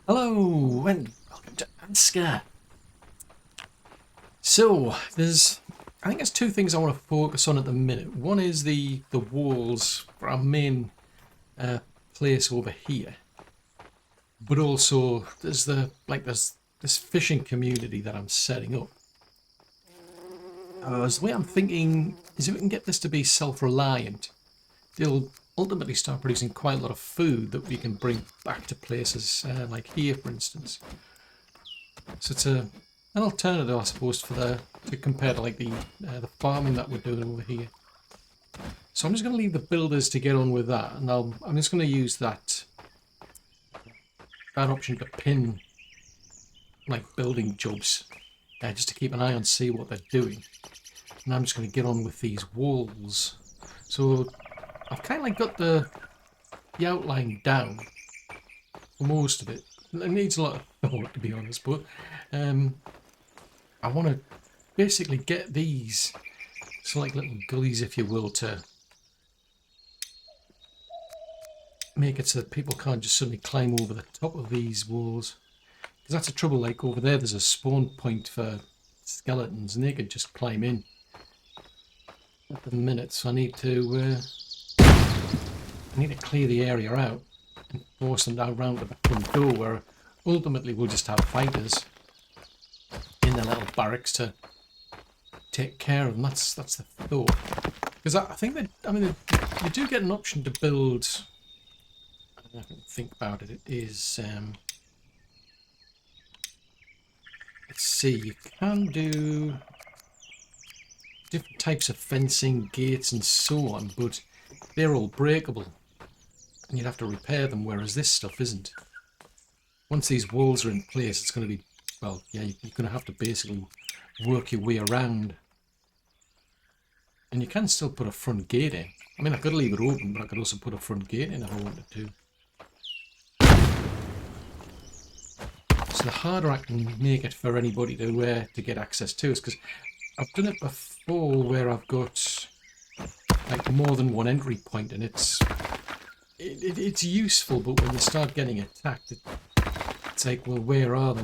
Hello and welcome to Aska. So I think there's two things I want to focus on at the minute. One is the walls for our main place over here, but also there's this fishing community that I'm setting up. So the way I'm thinking is if we can get this to be self-reliant, they'll ultimately start producing quite a lot of food that we can bring back to places like here, for instance. So it's an alternative, I suppose, to compare to like the farming that we're doing over here. So I'm just going to leave the builders to get on with that, and I'm just going to use that option to pin like building jobs, just to keep an eye on, see what they're doing. And I'm just going to get on with these walls. So I've kind of like got the outline down for most of it. It needs a lot of thought, to be honest, but I want to basically get these, so like little gullies, if you will, to make it so that people can't just suddenly climb over the top of these walls. Because that's the trouble, like over there's a spawn point for skeletons and they could just climb in at the minute, so I need to clear the area out and force them down round to the front door, where ultimately we'll just have fighters in their little barracks to take care of them. That's the thought. Because I think that, I mean, you do get an option to build. I don't know if I can think about it. It is, let's see, you can do different types of fencing, gates and so on, but they're all breakable and you'd have to repair them, whereas this stuff isn't. Once these walls are in place, it's going to be, well, yeah, you're going to have to basically work your way around. And you can still put a front gate in. I mean, I could leave it open, but I could also put a front gate in if I wanted to. So the harder I can make it for anybody to get access to is, because I've done it before where I've got like more than one entry point, and it's useful, but when you start getting attacked, it's like, well, where are they?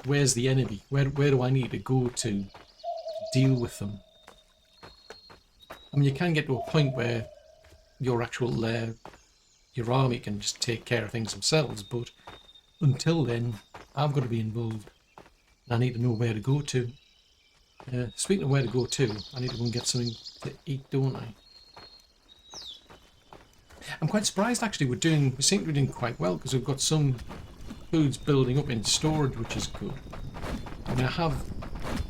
Where's the enemy? Where do I need to go to deal with them? I mean, you can get to a point where your actual your army can just take care of things themselves, but until then, I've got to be involved. I need to know where to go to. Speaking of where to go to, I need to go and get something to eat, don't I? I'm quite surprised actually. We seem to be doing quite well, because we've got some foods building up in storage, which is good. I mean, I have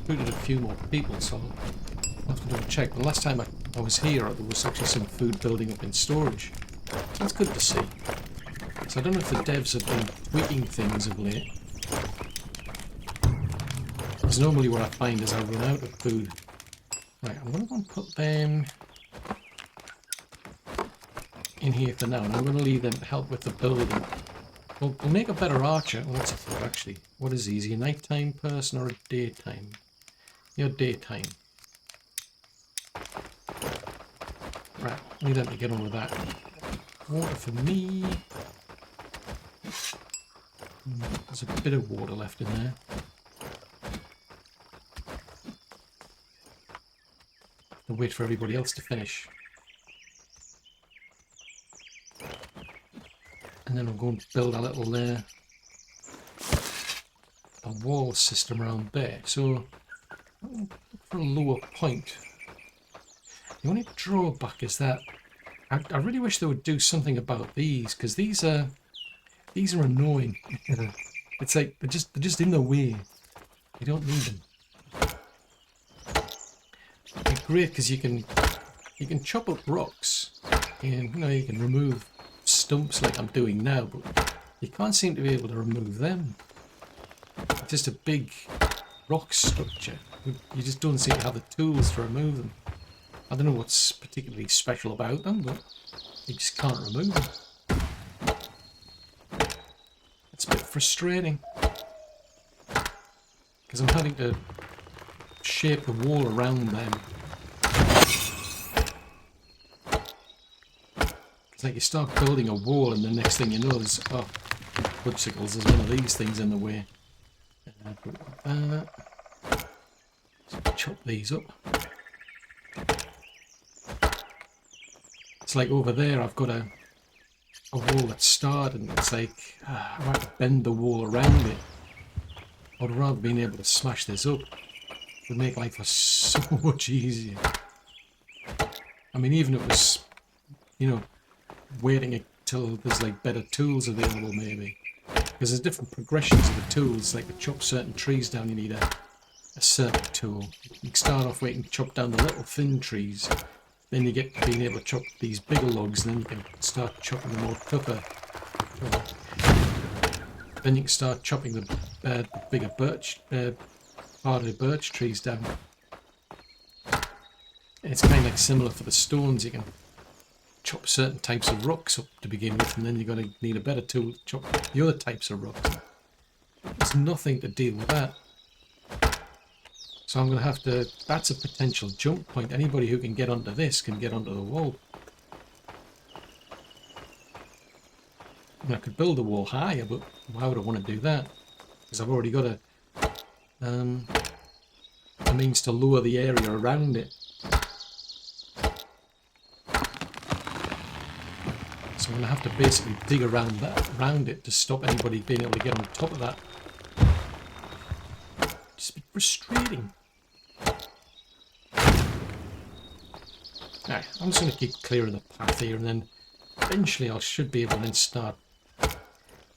recruited a few more people, so I'll have to double check. The last time I was here, there was actually some food building up in storage. That's good to see. So I don't know if the devs have been tweaking things of late. Because normally what I find is I run out of food. Right, I'm going to go and put them in here for now, and I'm going to leave them to help with the building. We'll make a better archer. Well, that's a thought, actually. What is easier, a nighttime person or a daytime? You're daytime. Right, leave them to get on with that. Water for me. There's a bit of water left in there. I'll wait for everybody else to finish. And then we'll go and build a little a wall system around there. So look for a lower point. The only drawback is that I really wish they would do something about these, because these are annoying. It's like they're just in the way. You don't need them. They're great because you can chop up rocks, and you can remove stumps like I'm doing now, but you can't seem to be able to remove them. It's just a big rock structure. You just don't seem to have the tools to remove them. I don't know what's particularly special about them, but you just can't remove them. It's a bit frustrating, because I'm having to shape the wall around them. It's like you start building a wall and the next thing you know is, oh, fudgesicles, there's one of these things in the way. So chop these up. It's like over there I've got a wall that's starred and it's like I have to bend the wall around it. I'd rather being able to smash this up. It would make life so much easier. I mean, even if it was, you know, waiting until there's like better tools available maybe. Because there's different progressions of the tools, like to chop certain trees down you need a certain tool. You can start off where you can chop down the little thin trees, then you get being able to chop these bigger logs, and then you can start chopping the more tougher. Then you can start chopping the bigger birch, harder birch trees down. And it's kind of like similar for the stones. You can chop certain types of rocks up to begin with, and then you're going to need a better tool to chop the other types of rocks. There's nothing to deal with that. So I'm going to have to... That's a potential jump point. Anybody who can get onto this can get onto the wall. I could build a wall higher, but why would I want to do that? Because I've already got a means to lower the area around it. So I'm going to have to basically dig around it to stop anybody being able to get on top of that. Just be frustrating. Alright, I'm just going to keep clearing the path here, and then eventually I should be able to then start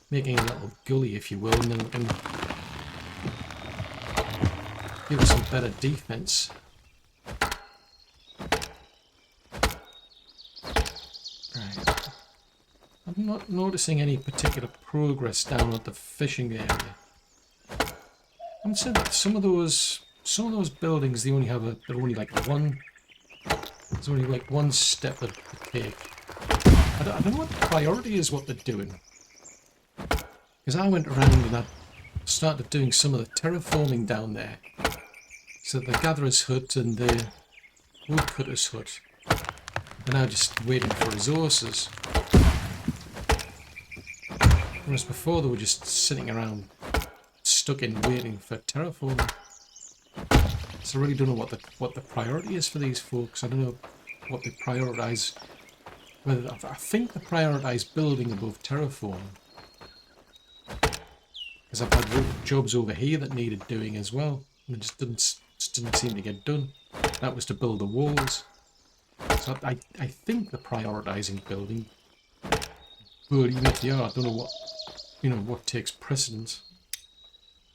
making a little gully, if you will, and then we can give us some better defense. Right. I'm not noticing any particular progress down at the fishing area. I'm saying that some of those buildings, they only have they're only like one. There's only like one step of the cake. I don't know what the priority is, what they're doing. Because I went around and I started doing some of the terraforming down there. So the gatherer's hut and the woodcutter's hut are now just waiting for resources. Whereas before they were just sitting around stuck in waiting for terraforming. So I really don't know what the priority is for these folks. I don't know what they prioritise. Whether I think they prioritise building above terraforming. Because I've had jobs over here that needed doing as well, and it just didn't seem to get done. That was to build the walls. So I think they're prioritising building. But even if they are, I don't know what takes precedence.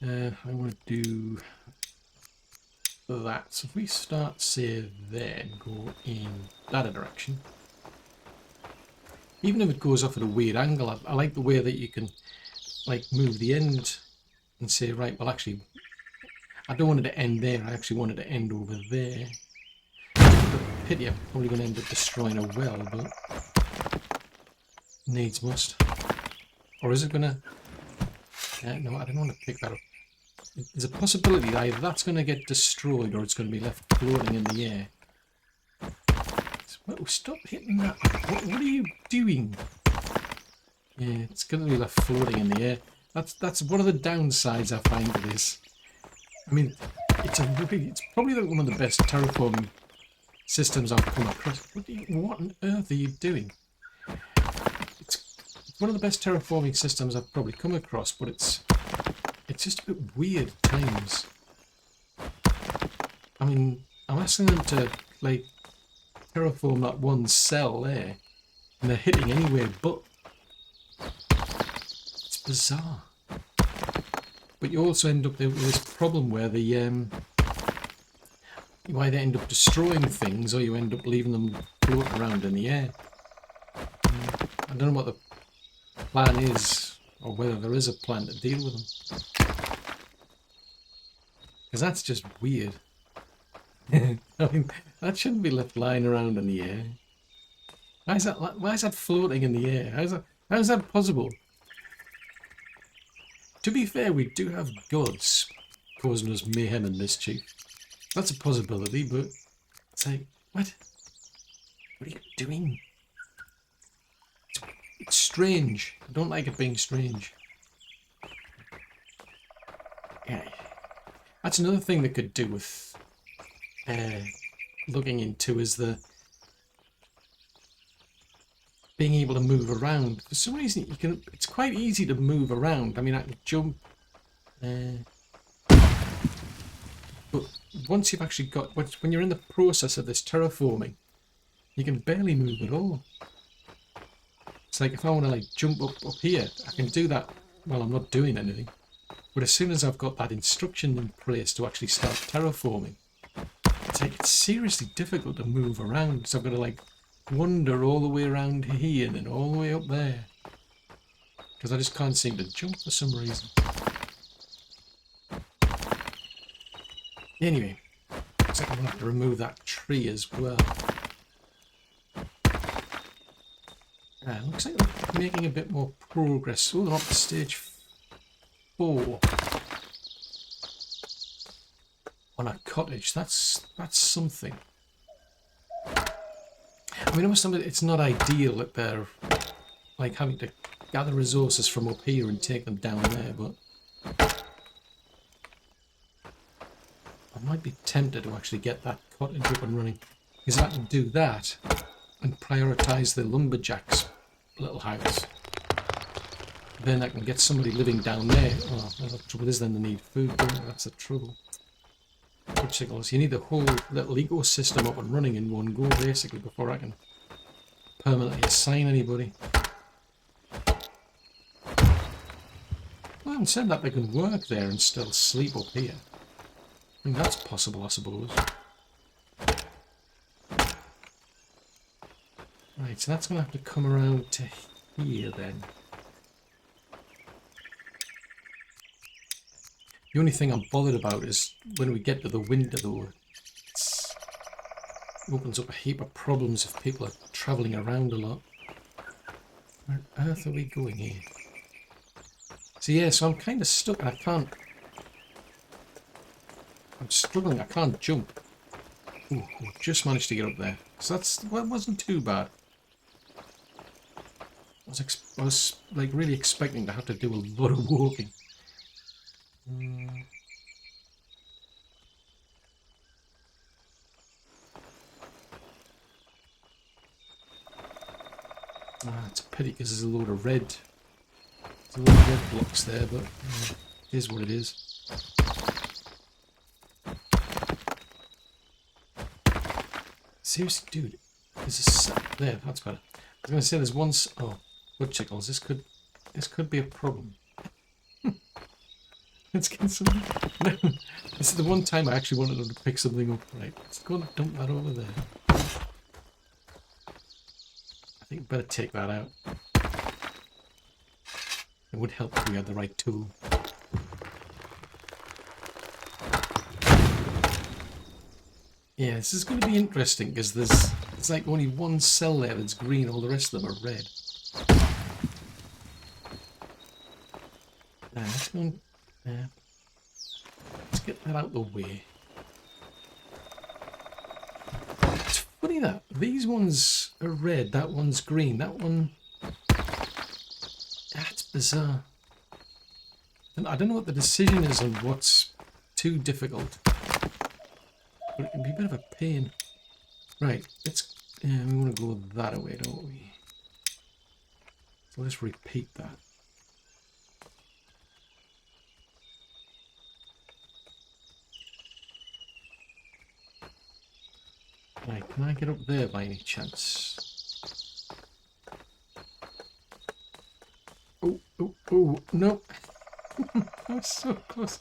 I want to do that. So if we start, say, there and go in that direction. Even if it goes off at a weird angle, I like the way that you can like move the end and say, right, well actually, I don't want it to end there, I actually wanted to end over there. The pity, I'm probably going to end up destroying a well, but needs must. Or is it going to... no, I don't want to pick that up. There's a possibility that either that's going to get destroyed or it's going to be left floating in the air. So, stop hitting that. What are you doing? Yeah, it's going to be left floating in the air. That's one of the downsides I find to this. I mean, it's probably one of the best terraforming systems I've come across. What on earth are you doing? It's one of the best terraforming systems I've probably come across, but it's just a bit weird at times. I mean, I'm asking them to like terraform that one cell there, and they're hitting anywhere but. It's bizarre. But you also end up with this problem where the you either end up destroying things or you end up leaving them floating around in the air. I don't know what the plan is, or whether there is a plan to deal with them. Because that's just weird. I mean, that shouldn't be left lying around in the air. Why is that floating in the air? How is that possible? To be fair, we do have gods causing us mayhem and mischief. That's a possibility, but it's like, what? What are you doing? It's strange. I don't like it being strange. Yeah. That's another thing they could do with looking into is the being able to move around. For some reason, you can. It's quite easy to move around. I mean, I can jump. But once you've actually got, when you're in the process of this terraforming, you can barely move at all. It's like if I want to like jump up here, I can do that while I'm not doing anything. But as soon as I've got that instruction in place to actually start terraforming, it's like it's seriously difficult to move around. So I've got to like wander all the way around here and then all the way up there. Because I just can't seem to jump for some reason. Anyway, looks like I'm going to have to remove that tree as well. Looks like we're making a bit more progress. Oh, they're up to stage 4 on a cottage. That's something. I mean, I must admit, it's not ideal that they're like having to gather resources from up here and take them down there, but I might be tempted to actually get that cottage up and running, because I can do that and prioritise the lumberjack's little house. Then I can get somebody living down there. Oh, the trouble is then they need food. That's the trouble. Obstacles. You need the whole little ecosystem up and running in one go, basically, before I can permanently assign anybody. Well, I haven't said that they can work there and still sleep up here. I mean, that's possible, I suppose. Right, so that's going to have to come around to here then. The only thing I'm bothered about is when we get to the winter, though, it opens up a heap of problems if people are travelling around a lot. Where on earth are we going here? So yeah, so I'm kind of stuck and I can't... I'm struggling, I can't jump. Ooh, I just managed to get up there. So that wasn't too bad. I was like really expecting to have to do a lot of walking. It's a pity because there's a load of red. There's a lot of red blocks there, but it is what it is. Seriously, dude, there's a set there. That's better. I was going to say there's one. Oh, wood chickles. This could be a problem. Let's get some. No, this is the one time I actually wanted them to pick something up. Right, let's go and dump that over there. I think we better take that out. It would help if we had the right tool. Yeah, this is going to be interesting because it's like only one cell there that's green, all the rest of them are red. Now, let's go and, let's get that out of the way. It's funny that these ones are red, that one's green, that one... That's bizarre. And I don't know what the decision is on what's too difficult. But it can be a bit of a pain. Right, we want to go that way, don't we? So let's repeat that. Right, can I get up there by any chance? Oh, no. I was so close.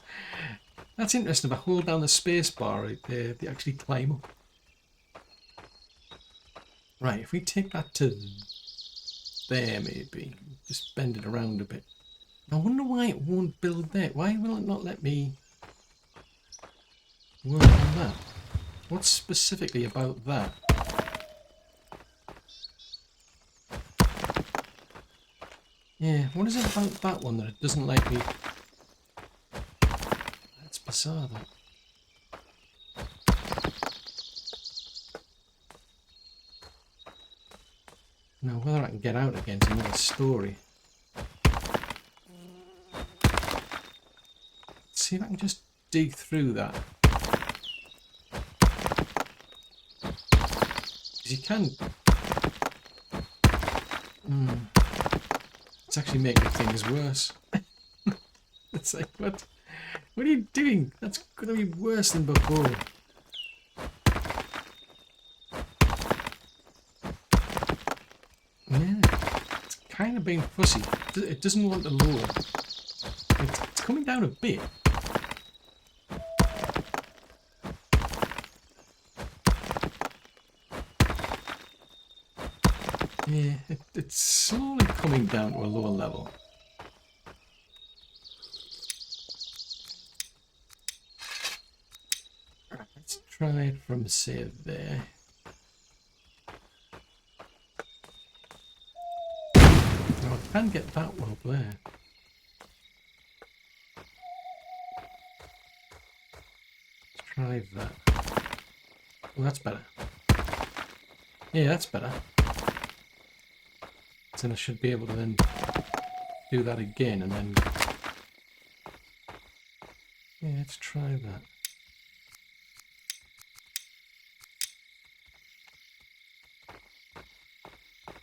That's interesting. If I hold down the space bar right there, they actually climb up. Right, if we take that to there, maybe. Just bend it around a bit. I wonder why it won't build there. Why will it not let me work on that? What's specifically about that? Yeah, what is it about that one that it doesn't let me... That's bizarre, that. Now, whether I can get out again is another story. Let's see if I can just dig through that. Because you can... It's actually making things worse. It's like, what are you doing? That's going to be worse than before. Yeah, it's kind of being fussy. It doesn't want to lower. It's coming down a bit. Yeah, it's slowly coming down to a lower level. Right, let's try it from, say, there. Now I can get that one up there. Let's try that. Well, that's better. Yeah, that's better. Then I should be able to then do that again and then... Yeah, let's try that.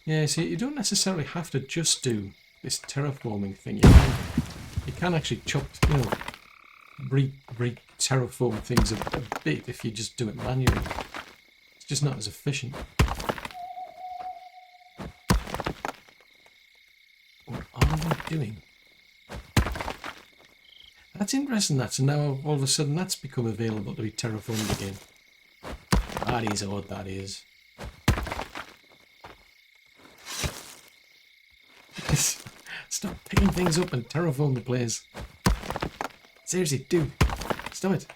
Yeah, see, you don't necessarily have to just do this terraforming thing. You can actually chop, you know, re-terraform things a bit if you just do it manually. It's just not as efficient. What are you doing? That's interesting, that. So now all of a sudden that's become available to be terraformed again. That is odd, that is. Stop picking things up and terraform the place. Seriously, dude. Stop it.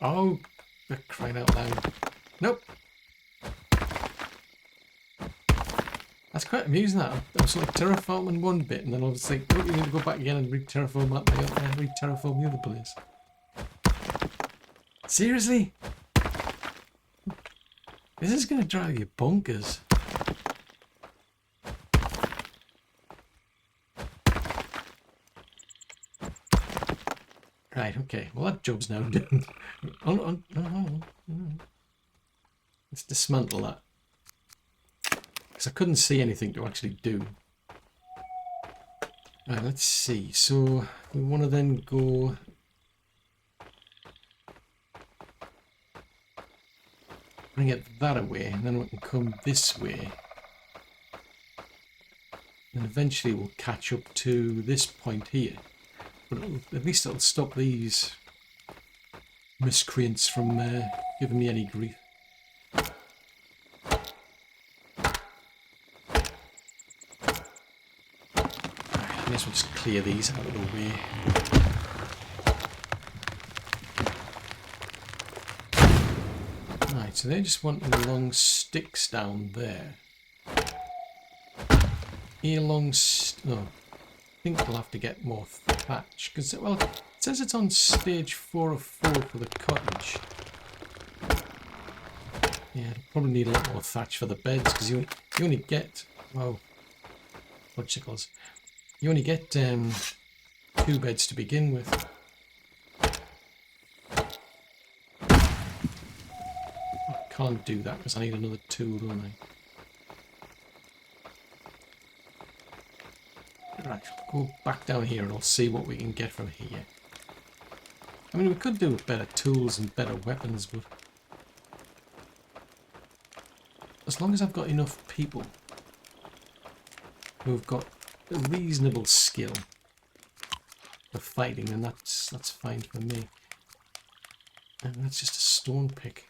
Oh, they're crying out loud. Nope. That's quite amusing, that. I was like terraforming one bit and then I was like, oh, you need to go back again and re-terraform that, re-terraform the other place. Seriously? This is going to drive you bonkers. Right, okay. Well, that job's now done. Let's dismantle that. Because I couldn't see anything to actually do. Right, let's see. So, we want to then go... bring it that away, and then we can come this way. And eventually we'll catch up to this point here. But at least it'll stop these miscreants from giving me any grief. I guess we'll just clear these out of the way. Right, so they're just wanting the long sticks down there. Here long oh, I think we'll have to get more thatch, because, well, it says it's on stage 4 of 4 for the cottage. Yeah, it'll probably need a lot more thatch for the beds, because you only get, oh, fudgesicles. You only get 2 beds to begin with. I can't do that because I need another 2, don't I? Right, go back down here and I'll see what we can get from here. I mean, we could do with better tools and better weapons, but as long as I've got enough people who've got a reasonable skill for fighting, then that's fine for me. And that's just a stone pick.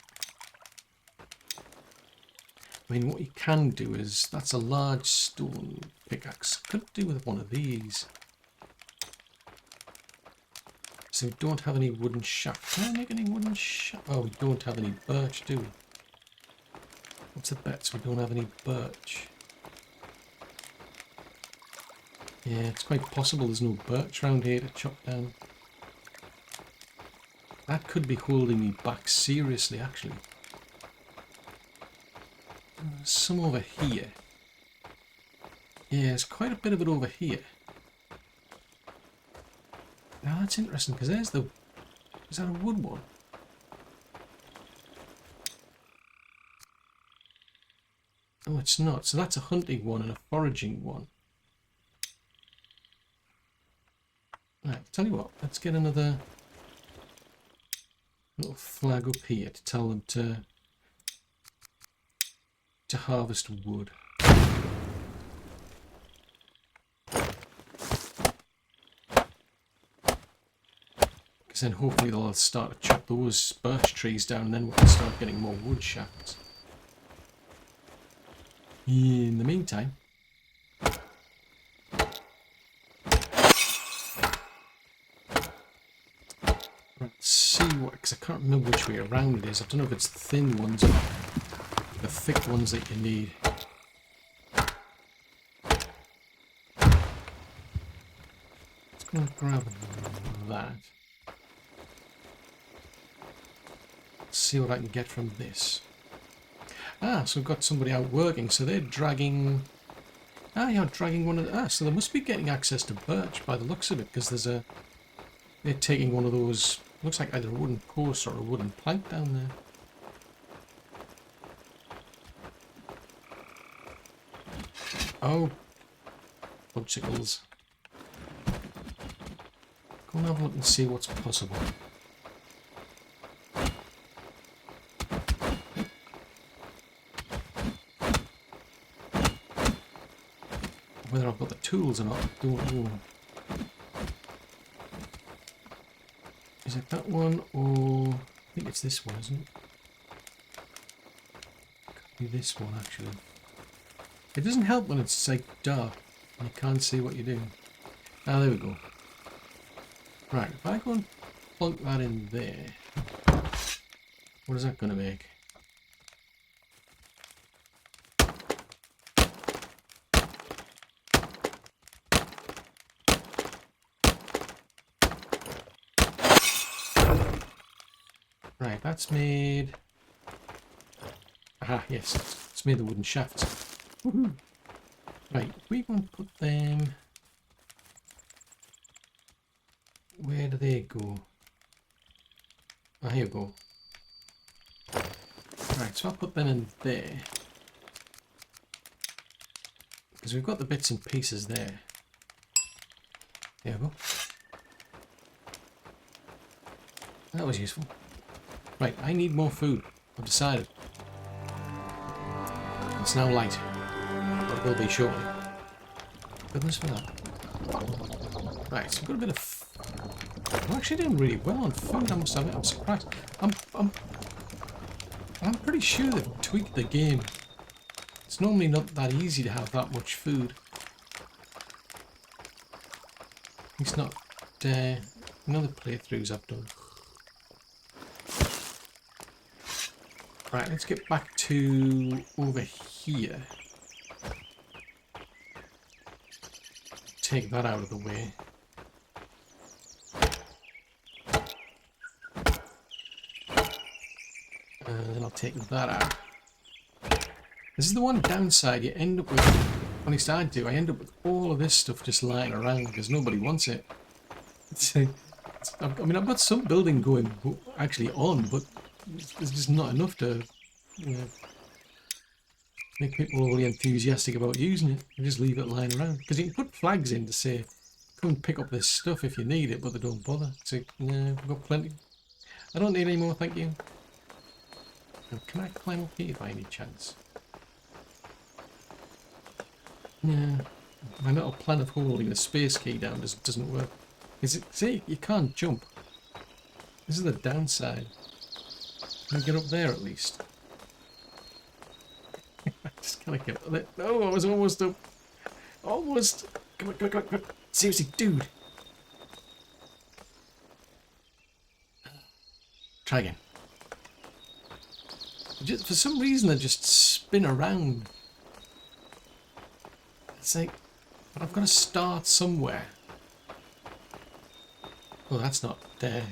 I mean, what you can do is, that's a large stone pickaxe. Could do with one of these. So we don't have any wooden shaft. Can I make any wooden shaft? Oh, we don't have any birch, do we? What's the bet? We don't have any birch. Yeah, it's quite possible there's no birch around here to chop down. That could be holding me back seriously, actually. Some over here. Yeah, there's quite a bit of it over here. Now that's interesting because there's the... Is that a wood one? Oh, it's not. So that's a hunting one and a foraging one. Right, tell you what, let's get another little flag up here to tell them to harvest wood. Because then hopefully they'll start to chop those birch trees down and then we can start getting more wood shafts. In the meantime, let's see what, because I can't remember which way around it is. I don't know if it's the thin ones or the thick ones that you need. Let's go and grab that. Let's see what I can get from this. Ah, so we've got somebody out working, so they're dragging... Ah, you're dragging one of the... Ah, so they must be getting access to birch by the looks of it, because there's a... They're taking one of those... Looks like either a wooden post or a wooden plank down there. Oh. Obstacles. Go and have a look and see what's possible. Whether I've got the tools or not, I don't know. Is it that one or... I think it's this one, isn't it? Could be this one, actually. It doesn't help when it's like dark and you can't see what you're doing. Ah, there we go. Right, if I go and plunk that in there, what is that going to make? Right, that's made... Aha, yes, it's made the wooden shafts. Woohoo! Right, if we go and put them... Where do they go? Ah, here we go. Right, so I'll put them in there. Because we've got the bits and pieces there. There we go. That was useful. Right, I need more food. I've decided. It's now light. But it will be shortly. Goodness for that. Right, so I've got a bit of... I'm actually doing really well on food, I must admit. I'm surprised. I'm pretty sure they've tweaked the game. It's normally not that easy to have that much food. It's not... none of the playthroughs I've done. Right, let's get back to over here. Take that out of the way. And then I'll take that out. This is the one downside you end up with, at least I do, I end up with all of this stuff just lying around because nobody wants it. I mean, I've got some building going actually on, but there's just not enough to, you know, make people really enthusiastic about using it. You just leave it lying around. Because you can put flags in to say, come and pick up this stuff if you need it, but they don't bother. So, yeah, I've got plenty. I don't need any more, thank you. Now, can I climb up here by any chance? Yeah, my little plan of holding the space key down doesn't work. See, you can't jump. This is the downside. Can I get up there at least? I just can't get up there. No, I was almost up. Almost. Come on, come on, come on, come on. Seriously, dude. Try again. Just, for some reason, they just spin around. It's like, but I've got to start somewhere. Oh, that's not there.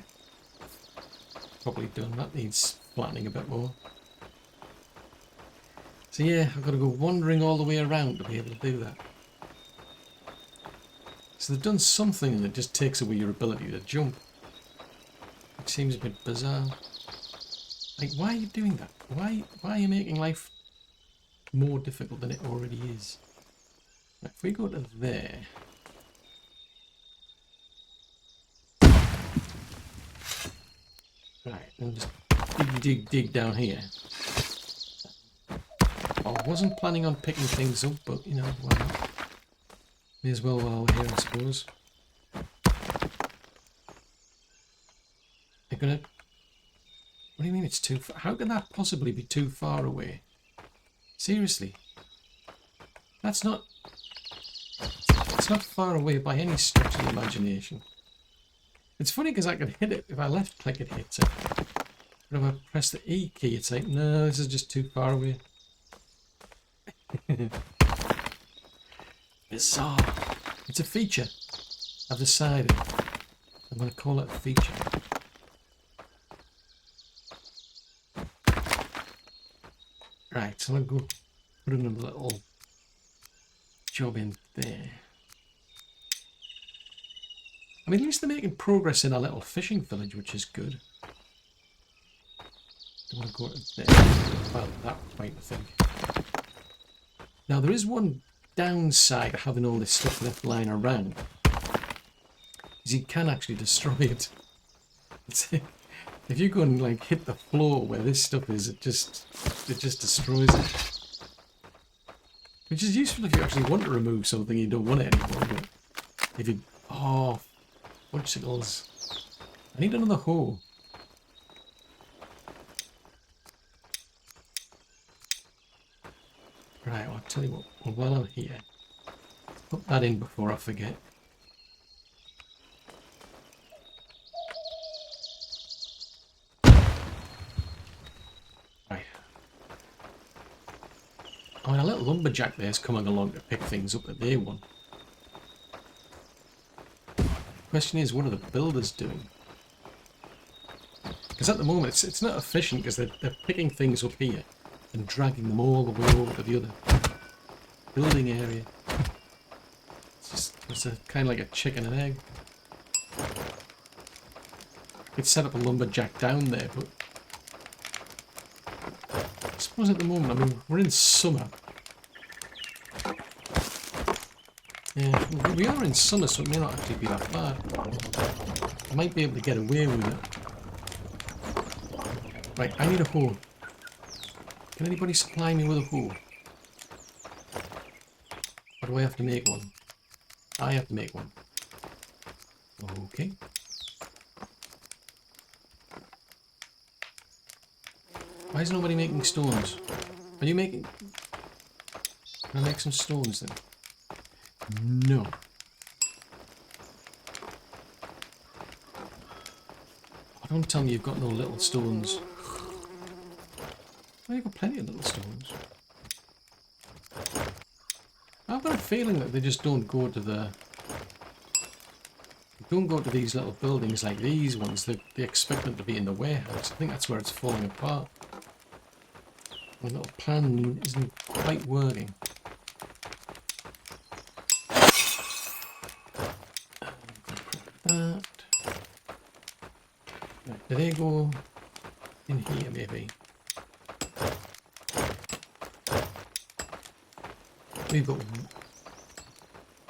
Probably done. That needs flattening a bit more. So yeah, I've got to go wandering all the way around to be able to do that. So they've done something that just takes away your ability to jump. It seems a bit bizarre. Like, why are you doing that? Why are you making life more difficult than it already is? Right, if we go to there... Right, and just dig down here. I wasn't planning on picking things up, but, you know, why not? May as well while we're here, I suppose. They're gonna... What do you mean it's too far? How can that possibly be too far away? Seriously. That's not... It's not far away by any stretch of the imagination. It's funny because I could hit it. If I left click, it hits it. But if I press the E key, it's like, no, this is just too far away. Bizarre. It's a feature. I've decided. I'm going to call it a feature. Right, so I'm going to go put in a little job in there. I mean, at least they're making progress in our little fishing village, which is good. Don't want to go to there. Well, that point, I think. Now, there is one downside of having all this stuff left lying around. Is you can actually destroy it. If you go and like hit the floor where this stuff is, it just destroys it. Which is useful if you actually want to remove something you don't want it anymore. But if you... Oh, fudgesicles. I need another hoe. Right, well, I'll tell you what. Well, while I'm here, put that in before I forget. Right. I mean, a little lumberjack there's coming along to pick things up that they want. Question is, what are the builders doing? Because at the moment it's not efficient because they're picking things up here and dragging them all the way over to the other building area. It's a kind of like a chicken and egg. I could set up a lumberjack down there, but I suppose at the moment, I mean, we're in summer. Yeah, we are in summer, so it may not actually be that bad. I might be able to get away with it. Right, I need a hoe. Can anybody supply me with a hoe? Or do I have to make one? I have to make one. Okay. Why is nobody making stones? Are you making... Can I make some stones then? No. Oh, don't tell me you've got no little stones. Well, you've got plenty of little stones. I've got a feeling that they just don't go to the... They don't go to these little buildings like these ones. They expect them to be in the warehouse. I think that's where it's falling apart. My little plan isn't quite working. That. Right, do they go in here maybe? We've got...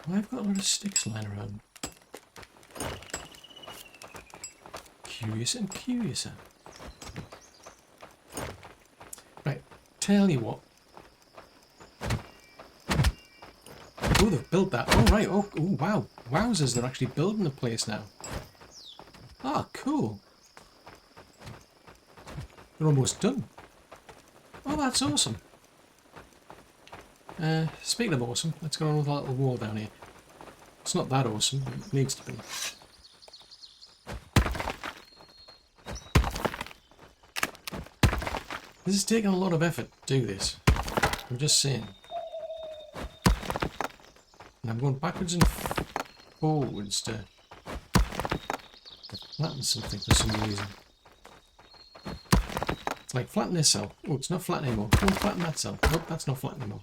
Oh, I've got a lot of sticks lying around. Curious and curiouser. Right, tell you what. Oh, they've built that. Oh, right. Oh, wow. Wowzers, they're actually building the place now. Ah, cool. They're almost done. Oh, that's awesome. Speaking of awesome, let's go on with a little wall down here. It's not that awesome, but it needs to be. This is taking a lot of effort to do this. I'm just saying. And I'm going backwards and forwards to flatten something for some reason. It's like flatten this cell. Oh, it's not flat anymore. Don't flatten that cell. Nope, that's not flat anymore.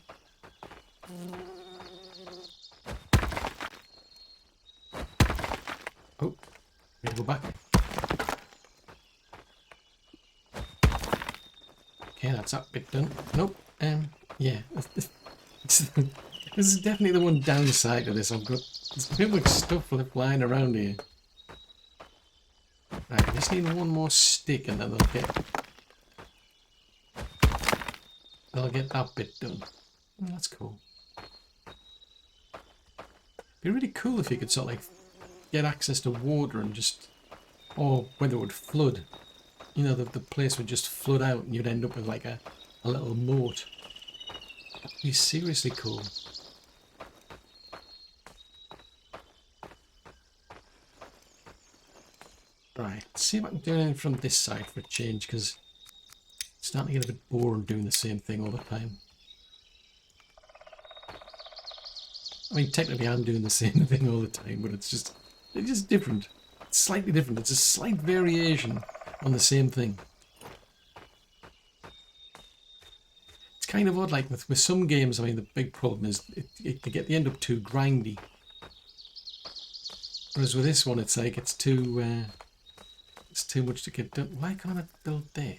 Oh, we gotta go back. Okay, that's that bit done. Nope. Yeah. This is definitely the one downside to this. I've got there's too much stuff flying around here. Right, I just need one more stick and then they'll get that bit done. Oh, that's cool. Be really cool if you could sort of like get access to water and just, or whether it would flood. You know, the place would just flood out and you'd end up with like a little moat. That'd be seriously cool. Right, let's see if I can do anything from this side for a change, because it's starting to get a bit boring doing the same thing all the time. I mean, technically I'm doing the same thing all the time, but it's just different. It's slightly different. It's a slight variation on the same thing. It's kind of odd, like with some games, I mean, the big problem is they end up too grindy. Whereas with this one, it's like it's too much to get done. Why can't I build there?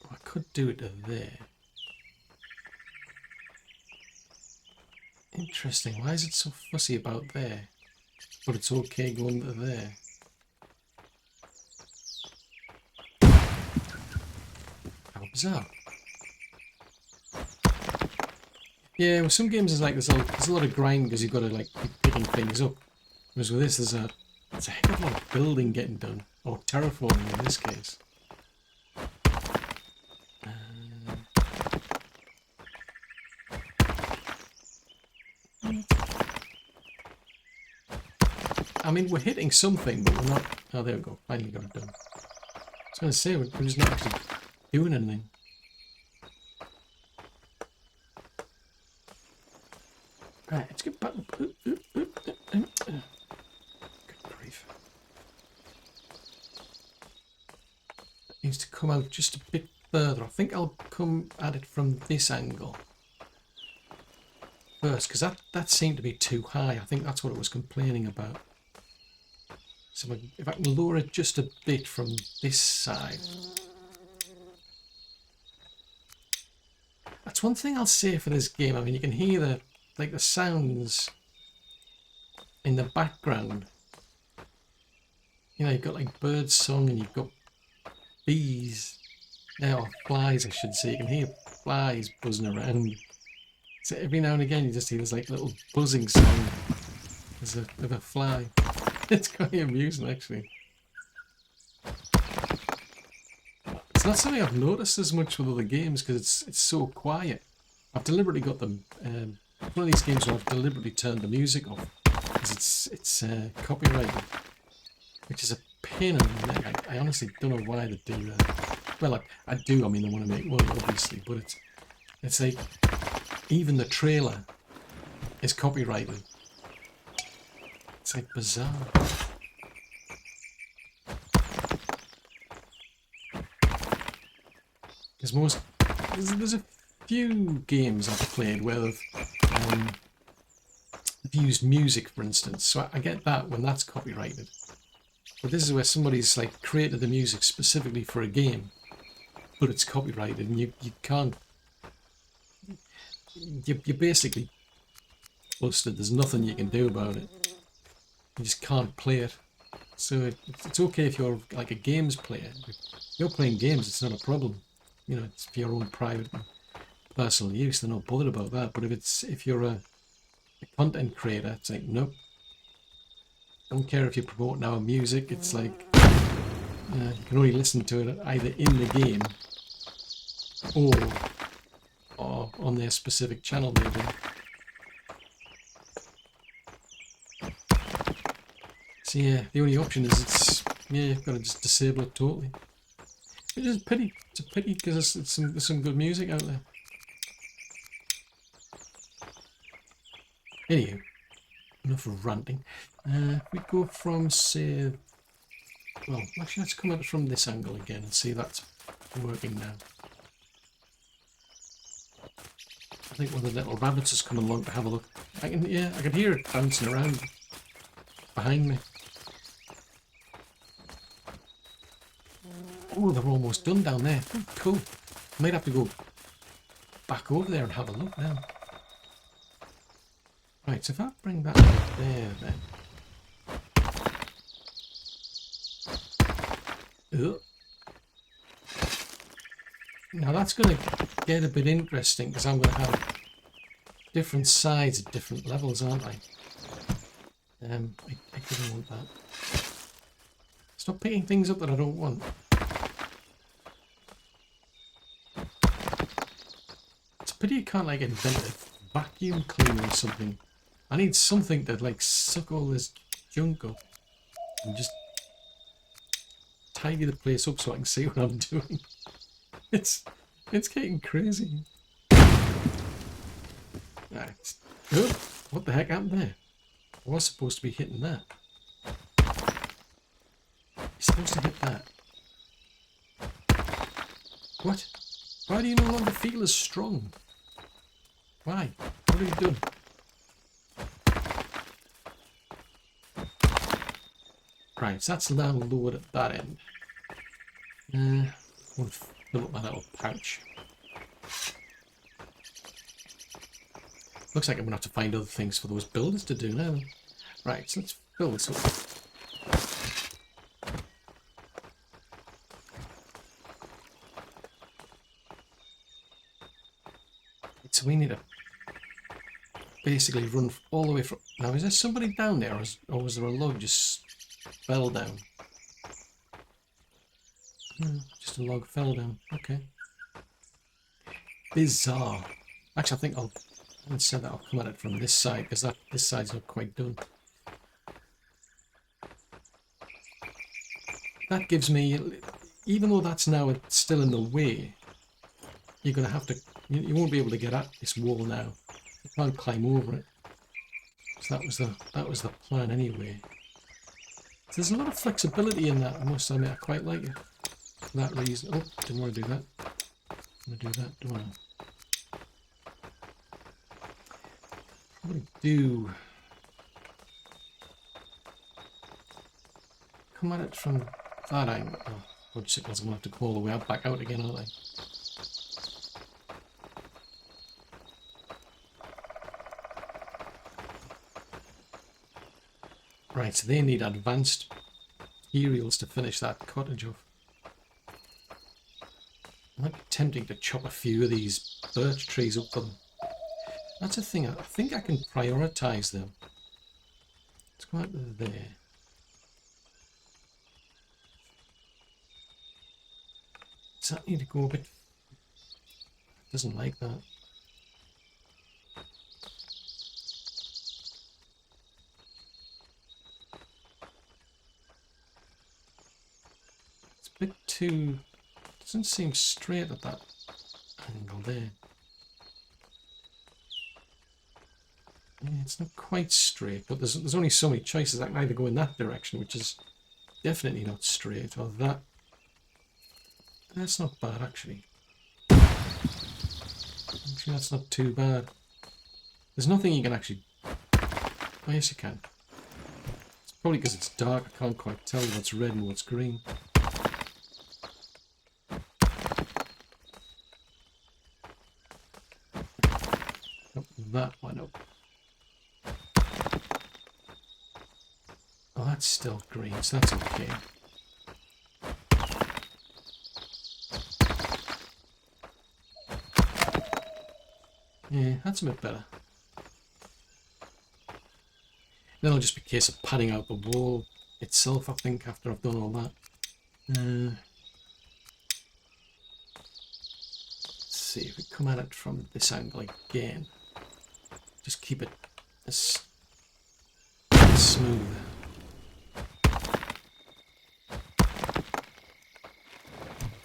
Oh, I could do it to there. Interesting. Why is it so fussy about there? But it's okay going to there. How bizarre. Yeah, with some games it's like there's a lot of grind because you've got to like keep picking things up. Whereas with this, there's a heck of a lot of building getting done, or terraforming in this case. I mean, we're hitting something, but we're not. Oh, there we go. Finally got it done. I was going to say, we're just not actually doing anything. Right, let's get back. Good grief. It needs to come out just a bit further. I think I'll come at it from this angle first, because that seemed to be too high. I think that's what it was complaining about. So if I can lower it just a bit from this side. That's one thing I'll say for this game. I mean, you can hear the sounds in the background. You know, you've got like bird song and you've got bees. Or flies, I should say. You can hear flies buzzing around. So every now and again you just hear this like little buzzing sound of a fly. It's quite amusing, actually. It's not something I've noticed as much with other games because it's so quiet. I've deliberately got them. One of these games where I've deliberately turned the music off because it's copyrighted, which is a pain in the neck. I honestly don't know why they do that. Well, I do. I mean, they want to make money, obviously, but it's like even the trailer is copyrighted. It's like bizarre. Because there's a few games I've played where they've used music, for instance. So I get that when that's copyrighted. But this is where somebody's like created the music specifically for a game, but it's copyrighted, and you can't. You're basically busted. There's nothing you can do about it. You just can't play it. So it's okay if you're like a games player. If you're playing games, it's not a problem. You know, it's for your own private and personal use. They're not bothered about that. But if you're a content creator, it's like, nope. Don't care if you're promoting our music. It's like you can only listen to it either in the game or on their specific channel, maybe. So yeah, the only option is you've got to just disable it totally. Which is a pity. It's a pity because there's some good music out there. Anywho, enough of ranting. We go from, say, Well, actually, let's come at it from this angle again and see if that's working now. I think one of the little rabbits is coming along to have a look. I can hear it bouncing around behind me. Oh, they're almost done down there. Oh, cool. I might have to go back over there and have a look now. Right, so if I bring that over there then. Ugh. Now that's going to get a bit interesting because I'm going to have different sides at different levels, aren't I? I didn't want that. Stop picking things up that I don't want. It's a pity you can't like invent a vacuum cleaner or something. I need something to like suck all this junk up and just tidy the place up so I can see what I'm doing. It's getting crazy. Right. Oh, what the heck happened there? I was supposed to be hitting that. You're supposed to hit that. What? Why do you no longer feel as strong? Why? What have you done? Right, so that's now lowered at that end. We'll fill up my little pouch. Looks like I'm going to have to find other things for those builders to do now. Right, so let's fill this up. So we need to basically run all the way from... Now, is there somebody down there, or was there a log just fell down? Just a log fell down. Okay. Bizarre. Actually, I think instead I'll come at it from this side, because this side's not quite done. That gives me, even though that's now still in the way, you're going to have to, you won't be able to get at this wall now. You can't climb over it. So that was the plan anyway. So there's a lot of flexibility in that, I must admit. I quite like it for that reason. Oh, didn't want to do that. I'm going to do that, don't I? I'm going to do... Come at it from that angle. Oh, fudgesicles, I'm going to have to call the way back out again, aren't I? Right, so they need advanced aerials to finish that cottage off. It might be tempting to chop a few of these birch trees up for them. That's a thing, I think I can prioritise them. Let's go out to there. Does that need to go a bit... It doesn't like that. It's a bit too... Doesn't seem straight at that angle there. Yeah, it's not quite straight, but there's only so many choices. I can either go in that direction, which is definitely not straight, or that. That's not bad, actually. Actually, that's not too bad. There's nothing you can actually... Oh, yes, you can. It's probably because it's dark. I can't quite tell what's red and what's green. That one up. Oh, that's still green, so that's okay. Yeah, that's a bit better. Then it'll just be a case of padding out the wall itself, I think, after I've done all that. Let's see if we come at it from this angle again. Just keep it as smooth.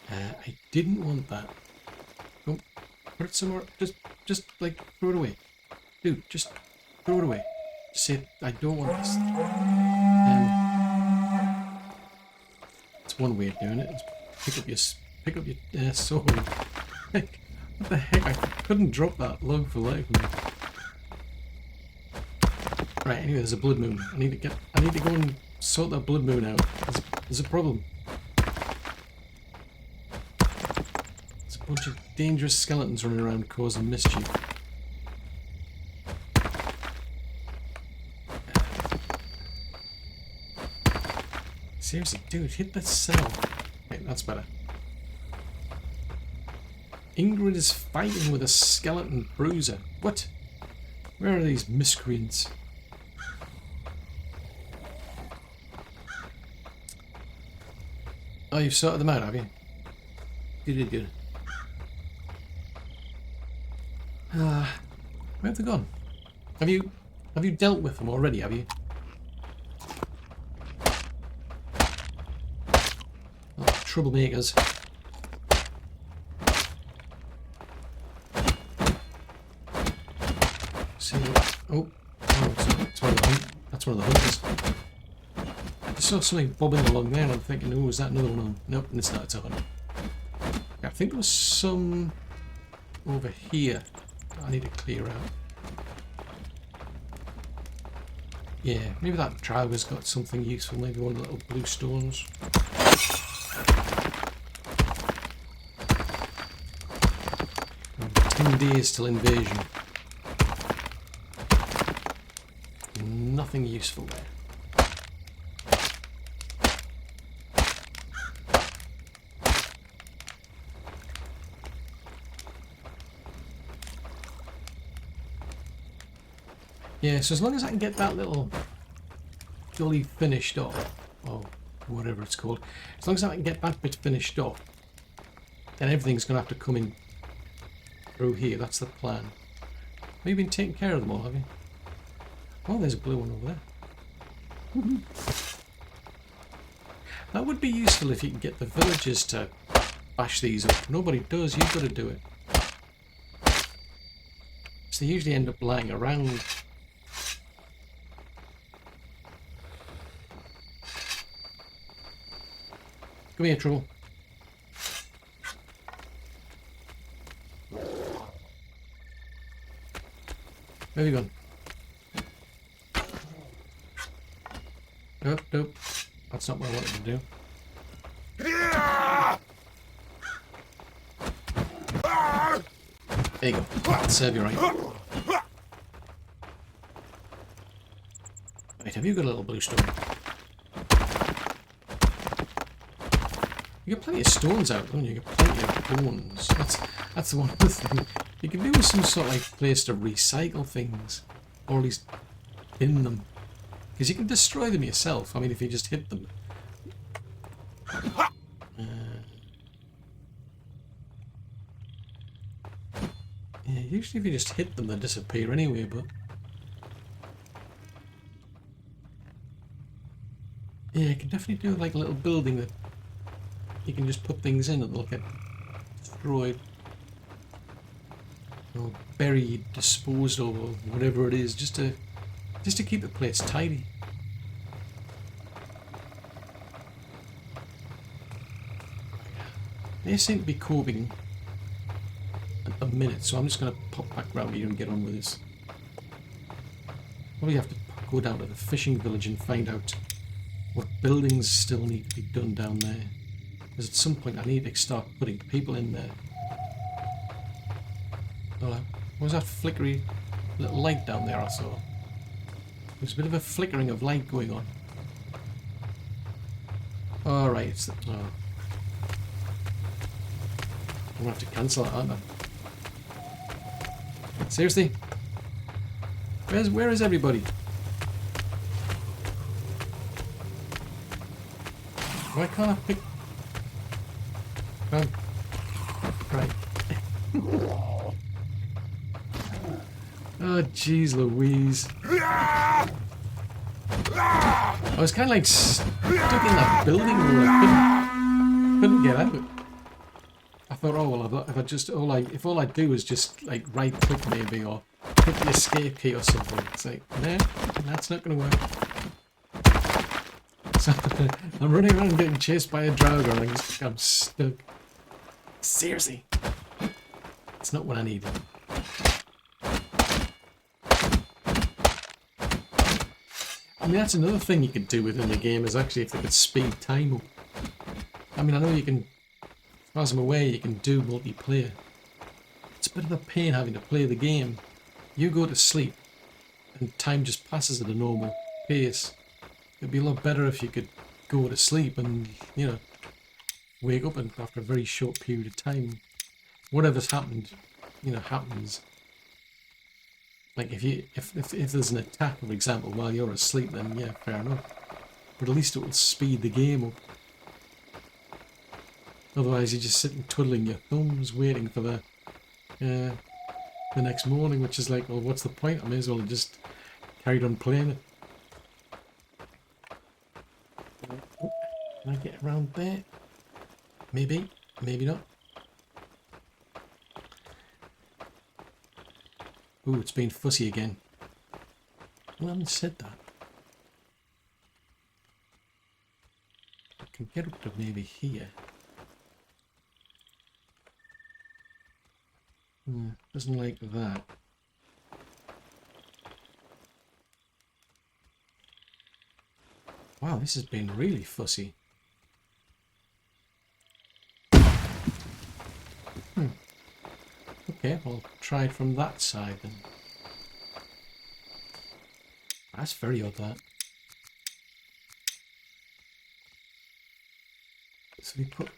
I didn't want that. Oh, put it somewhere. Just like throw it away, dude. Just throw it away. Just say I don't want this. one way of doing it. Is pick up your sword. Heck, what the heck? I couldn't drop that log for life of me. Right. Anyway, there's a blood moon. I need to go and sort that blood moon out. There's a problem. There's a bunch of dangerous skeletons running around causing mischief. Seriously, dude, hit that cell. Right, that's better. Ingrid is fighting with a skeleton bruiser. What? Where are these miscreants? Oh, you've sorted them out, have you? Good. Where have they gone? Have you dealt with them already, have you? Oh, troublemakers. See what? Oh, that's one of the hunters. I just saw something bobbing along there and I'm thinking, oh, is that another one? Nope, it's not, it's a hunter. I think there was some over here I need to clear out. Yeah, maybe that driver's got something useful, maybe one of the little blue stones. 10 days till invasion. Nothing useful there. Yeah, so as long as I can get that little gully finished off, or whatever it's called, as long as I can get that bit finished off, then everything's going to have to come in through here. That's the plan. Have you been taking care of them all, have you? Oh, there's a blue one over there. That would be useful if you can get the villagers to bash these up. Nobody does, you've got to do it. So they usually end up lying around. Come here, Trouble. Where have you gone? Nope, nope. That's not what I wanted to do. There you go. That'll serve you right. Right, have you got a little blue stone? You get plenty of stones out, don't you? You get plenty of bones. That's the one other thing. You can do with some sort of like place to recycle things, or at least bin them, because you can destroy them yourself. I mean, if you just hit them. Yeah, usually if you just hit them, they disappear anyway. But yeah, you can definitely do like a little building that you can just put things in and they'll get destroyed. Or buried, disposed of, or whatever it is, just to keep the place tidy. They seem to be coping at the minute, so I'm just going to pop back round here and get on with this. Probably have to go down to the fishing village and find out what buildings still need to be done down there. Because at some point I need to start putting people in there. What was that flickery little light down there I saw? There's a bit of a flickering of light going on. Alright, it's the... Oh. I'm going to have to cancel it, aren't I? Seriously? Where is everybody? Why can't I pick... Oh. Right. Oh, jeez Louise. I was kind of like stuck in that building where I couldn't get out. I thought, oh well, if all I do is just like right click maybe or hit the escape key or something. It's like, no, that's not going to work. So, I'm running around getting chased by a Draugr and I'm stuck. Seriously. It's not what I needed. I mean, that's another thing you could do within the game is actually if they could speed time up. I mean, I know you can, as far as I'm aware, you can do multiplayer. It's a bit of a pain having to play the game. You go to sleep and time just passes at a normal pace. It'd be a lot better if you could go to sleep and, you know, wake up and after a very short period of time, whatever's happened, you know, happens. Like if there's an attack, for example, while you're asleep, then yeah, fair enough. But at least it will speed the game up. Otherwise, you're just sitting twiddling your thumbs, waiting for the next morning, which is like, well, what's the point? I may as well have just carried on playing it. Can I get around there? Maybe, maybe not. Ooh, it's been fussy again. Well, I haven't said that. I can get up to maybe here. Doesn't like that. Wow, this has been really fussy. Okay, I'll try it from that side then. That's very odd, that. So we put...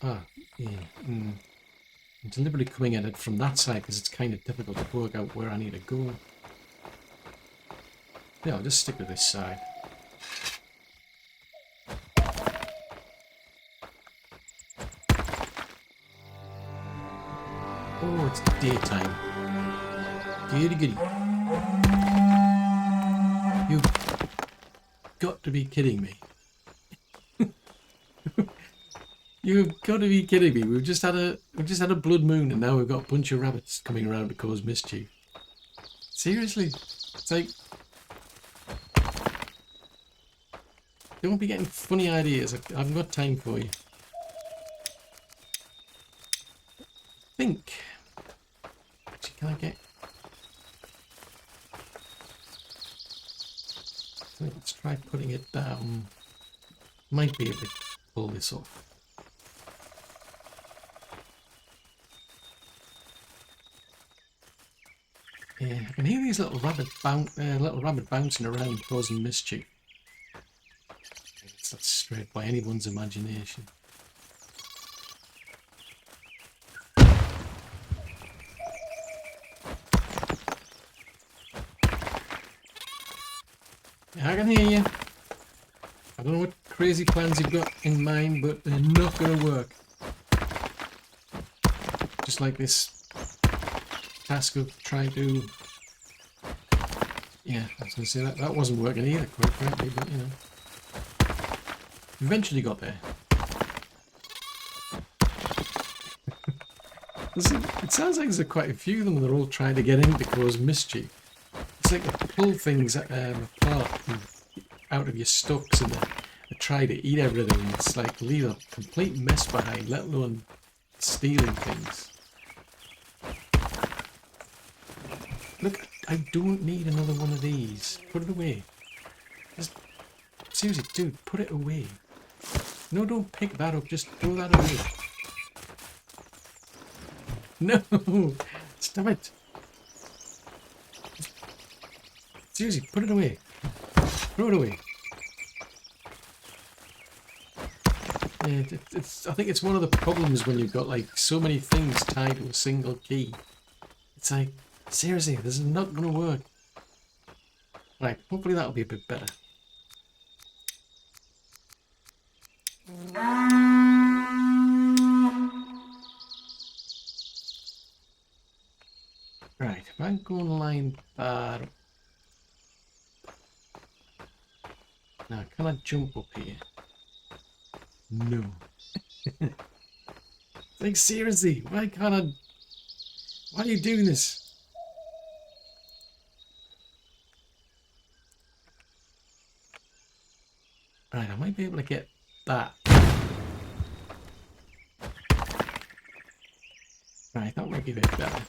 yeah. I'm deliberately coming at it from that side because it's kind of difficult to work out where I need to go. Yeah, I'll just stick with this side. Oh, it's daytime. Goody goody. You've got to be kidding me. You've got to be kidding me. We've just had a blood moon and now we've got a bunch of rabbits coming around to cause mischief. Seriously? It's like, don't be getting funny ideas. I haven't got time for you. Think. Actually, can I get... Let's try putting it down. Might be able to pull this off. Yeah, I can hear these little rabbit bouncing around, causing mischief. That's straight by anyone's imagination. Yeah, I can hear you. I don't know what crazy plans you've got in mind, but they're not going to work. Just like this task of trying to... Yeah, I was going to say that wasn't working either, quite frankly, but you know. Eventually got there. It sounds like there's quite a few of them that are all trying to get in to cause mischief. It's like they pull things apart and out of your stalks and they try to eat everything. It's like leave a complete mess behind, let alone stealing things. Look, I don't need another one of these. Put it away. Just, seriously, dude, put it away. No, don't pick that up. Just throw that away. No! Stop it! Seriously, put it away. Throw it away. Yeah, I think it's one of the problems when you've got like so many things tied to a single key. It's like, seriously, this is not going to work. Right, hopefully that'll be a bit better. Right, if I go and line that up. Now, can I jump up here? No. Like, seriously, why can't I... Why are you doing this? Right, I might be able to get that. Right, that might be a bit better.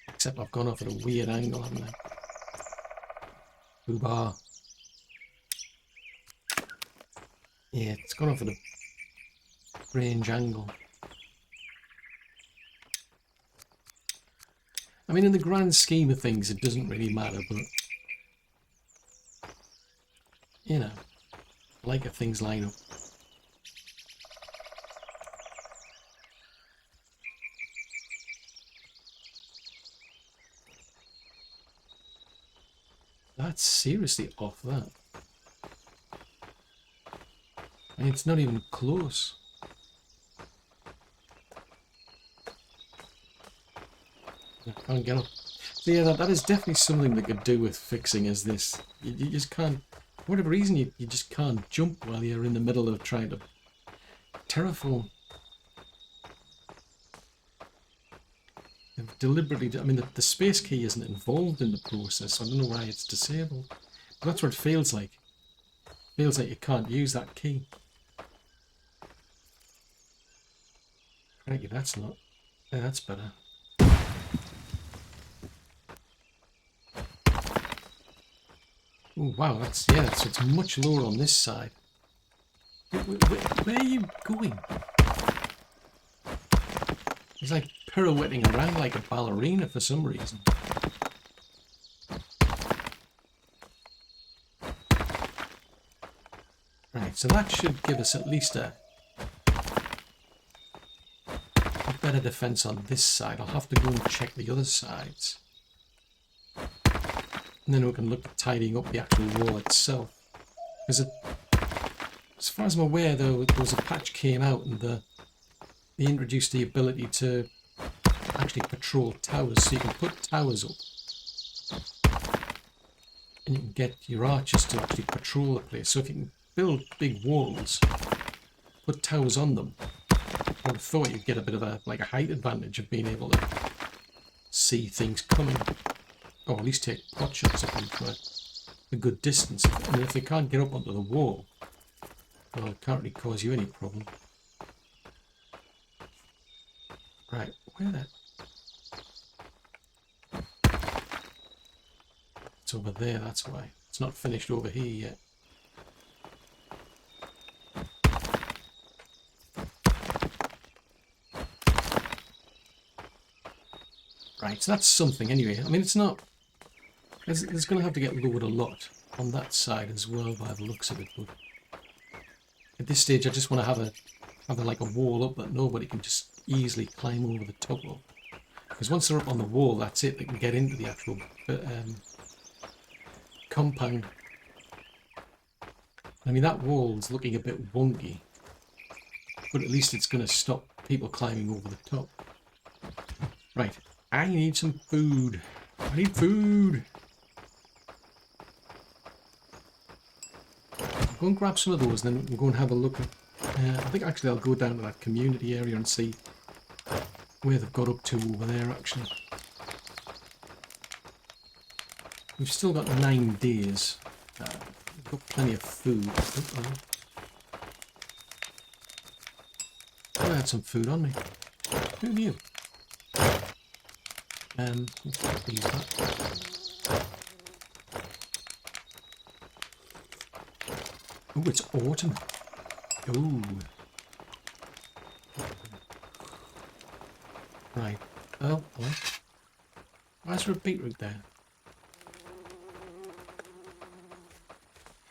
Except I've gone off at a weird angle, haven't I? Boobar. Yeah, it's gone off at a strange angle. I mean, in the grand scheme of things, it doesn't really matter, but you know, I like if things line up. That's seriously off, that. I mean, it's not even close. I can't get up. So yeah, that is definitely something they could do with fixing, is this. You just can't, for whatever reason, you just can't jump while you're in the middle of trying to terraform. They've deliberately, I mean, the space key isn't involved in the process, so I don't know why it's disabled. But that's what it feels like. It feels like you can't use that key. Crikey, that's not. Yeah, that's better. Oh wow, that's, yeah, so it's much lower on this side. Where are you going? He's like pirouetting around like a ballerina for some reason. Right, so that should give us at least a better defense on this side. I'll have to go and check the other sides. And then we can look at tidying up the actual wall itself. Because as far as I'm aware, though, there was a patch came out and they introduced the ability to actually patrol towers. So you can put towers up and you can get your archers to actually patrol the place. So if you can build big walls, put towers on them, I would have thought you'd get a bit of a height advantage of being able to see things coming. Or at least take pot shots at them for a good distance. And if they can't get up onto the wall, well, it can't really cause you any problem. Right, where the... It's over there, that's why. It's not finished over here yet. Right, so that's something anyway. I mean, it's not... There's going to have to get lowered a lot on that side as well by the looks of it, but at this stage I just want to have like a wall up that nobody can just easily climb over the top of. Because once they're up on the wall, that's it, they can get into the actual compound. I mean, that wall's looking a bit wonky, but at least it's going to stop people climbing over the top. Right, I need some food. I need food. Go and grab some of those, and then we'll go and have a look at... I think actually I'll go down to that community area and see where they've got up to over there, actually. We've still got 9 days. We've got plenty of food. I had some food on me. Who knew? Let's put these back. Oh, it's autumn. Ooh. Right. Oh, what? Why is there a beetroot there?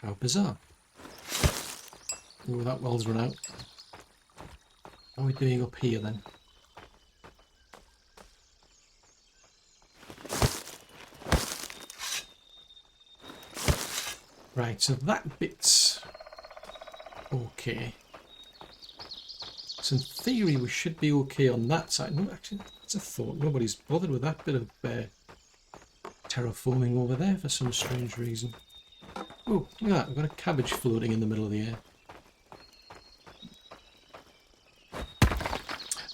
How bizarre. Oh, that well's run out. How are we doing up here then? Right, so that bit's okay. So in theory we should be okay on that side. No, actually, that's a thought. Nobody's bothered with that bit of terraforming over there for some strange reason. Oh, look at that. We've got a cabbage floating in the middle of the air.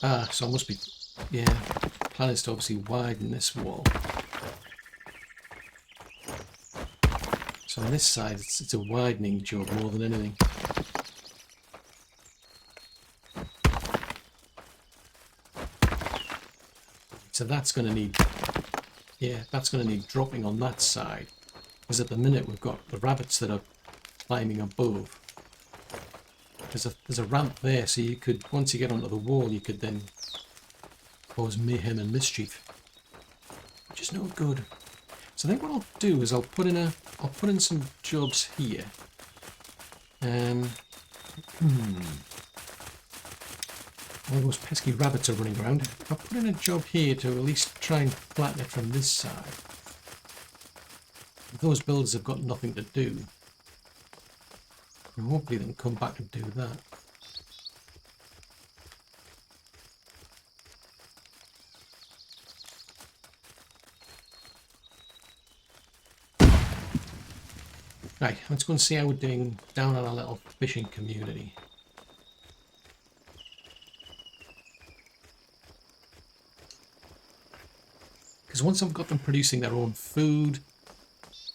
Ah, so I must be... Yeah, the plan is to obviously widen this wall. So on this side, it's a widening job more than anything. So that's going to need, yeah, that's going to need dropping on that side. Because at the minute we've got the rabbits that are climbing above. There's a ramp there, so you could, once you get onto the wall, you could then cause mayhem and mischief, which is no good. So I think what I'll do is I'll put in some jobs here. All those pesky rabbits are running around. I'll put in a job here to at least try and flatten it from this side. Those builders have got nothing to do. And hopefully they can come back and do that. Right, let's go and see how we're doing down on our little fishing community. Because once I've got them producing their own food,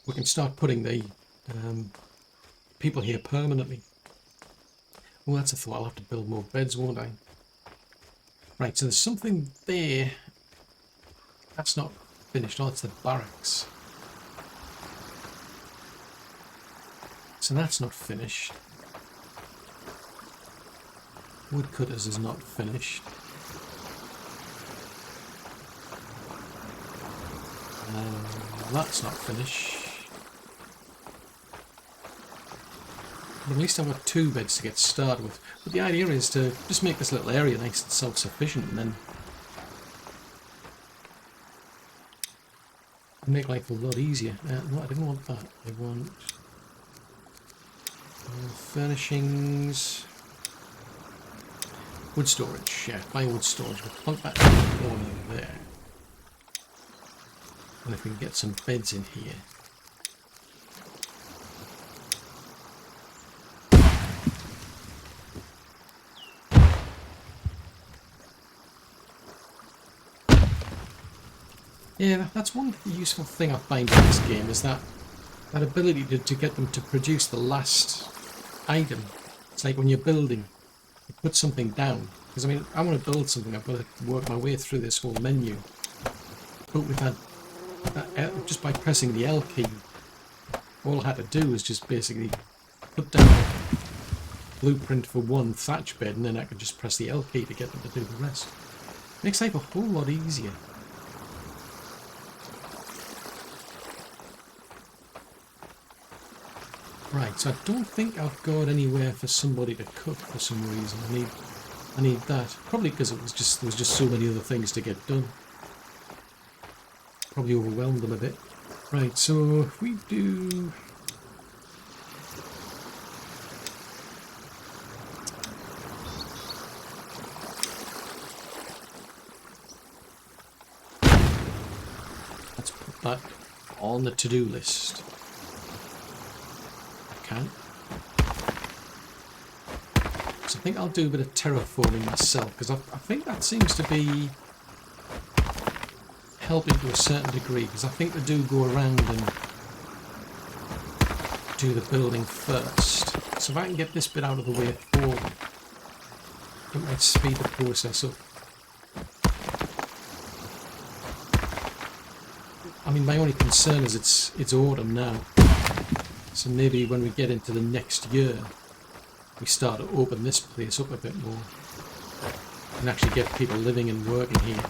we can start putting the people here permanently. Oh, that's a thought. I'll have to build more beds, won't I? Right, so there's something there. That's not finished. Oh, it's the barracks. So that's not finished. Woodcutters is not finished. That's not finished. But at least I've got 2 beds to get started with. But the idea is to just make this little area nice and self-sufficient, and then make life a lot easier. No, I didn't want that. I want furnishings, wood storage. Yeah, buy wood storage. We'll plug that in the corner there. And if we can get some beds in here. Yeah, that's one useful thing I find in this game, is that ability to get them to produce the last item. It's like when you're building, you put something down. Because I mean, I want to build something, I've got to work my way through this whole menu. But we've had that, just by pressing the L key, all I had to do was just basically put down a blueprint for one thatch bed, and then I could just press the L key to get them to do the rest. Makes life a whole lot easier. Right, so I don't think I've got anywhere for somebody to cook for some reason. I need that. Probably because there was just so many other things to get done. Probably overwhelmed them a bit. Right, so if we do... let's put that on the to-do list. Can. So I think I'll do a bit of terraforming myself, because I think that seems to be helping to a certain degree, because I think they do go around and do the building first. So if I can get this bit out of the way for them, it might speed the process up. I mean, my only concern is it's autumn now. So maybe when we get into the next year, we start to open this place up a bit more and actually get people living and working here.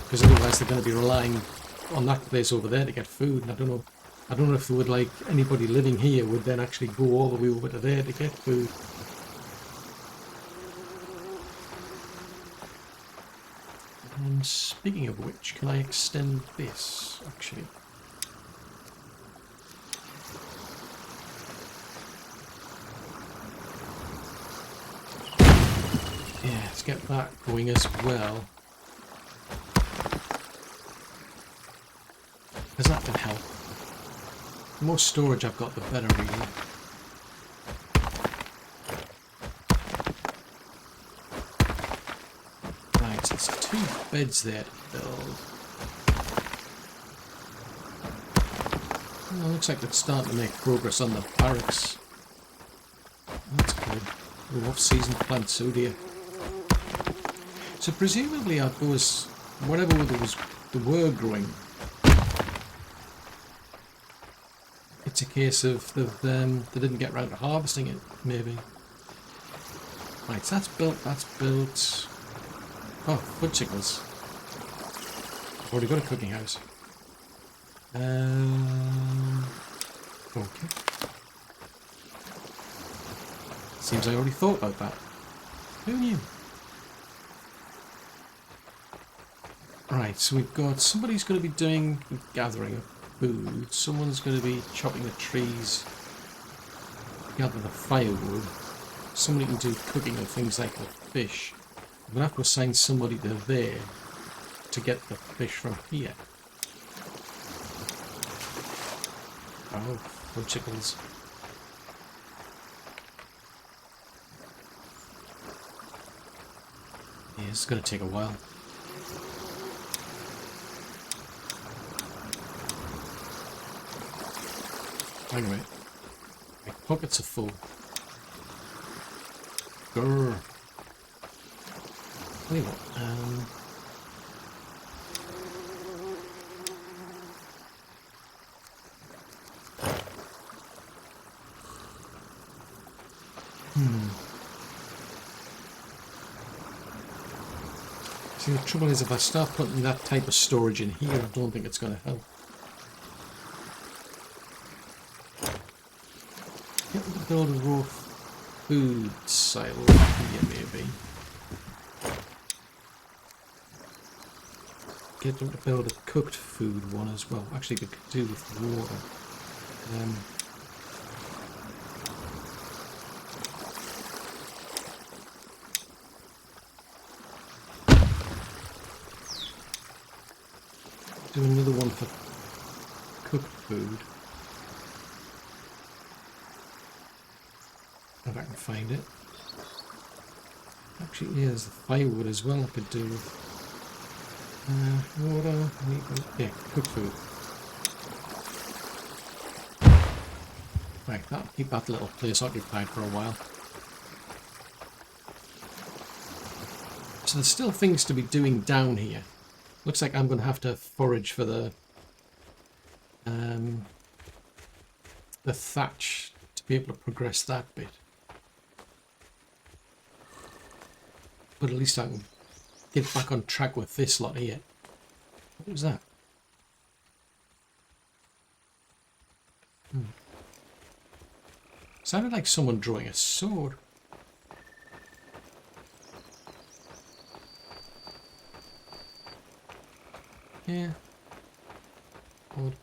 Because otherwise they're going to be relying on that place over there to get food. And I don't know if they would, like, anybody living here would then actually go all the way over to there to get food. And speaking of which, can I extend this actually? Yeah, let's get that going as well. Because that can help. The more storage I've got, the better, really. Right, so there's 2 beds there to build. Well, looks like it's starting to make progress on the barracks. That's good. We're off-season plants out here. So presumably I suppose whatever they were growing, it's a case of they didn't get round to harvesting it, maybe. Right, so that's built, that's built. Oh, fudgesicles. I've already got a cooking house. Okay. Seems I already thought about that. Who knew? Right, so we've got somebody's going to be doing gathering of food. Someone's going to be chopping the trees, gather the firewood. Somebody can do cooking of things like the fish. I'm going to have to assign somebody to there to get the fish from here. Oh, fudgesicles. Yeah, it's going to take a while. Anyway, my pockets are full. Grrr. Tell you what, See, the trouble is if I start putting that type of storage in here, I don't think it's going to help. Get them to build a raw food silo here, maybe. Get them to build a cooked food one as well. Actually, they could do with water. Do another one for cooked food. If I can find it. Actually, yeah, there's the firewood as well I could do with. Water, yeah, cooked food. Right, that'll keep that little place occupied for a while. So there's still things to be doing down here. Looks like I'm going to have to forage for the thatch to be able to progress that bit. But at least I can get back on track with this lot here. What was that? Sounded like someone drawing a sword. Yeah. Odd.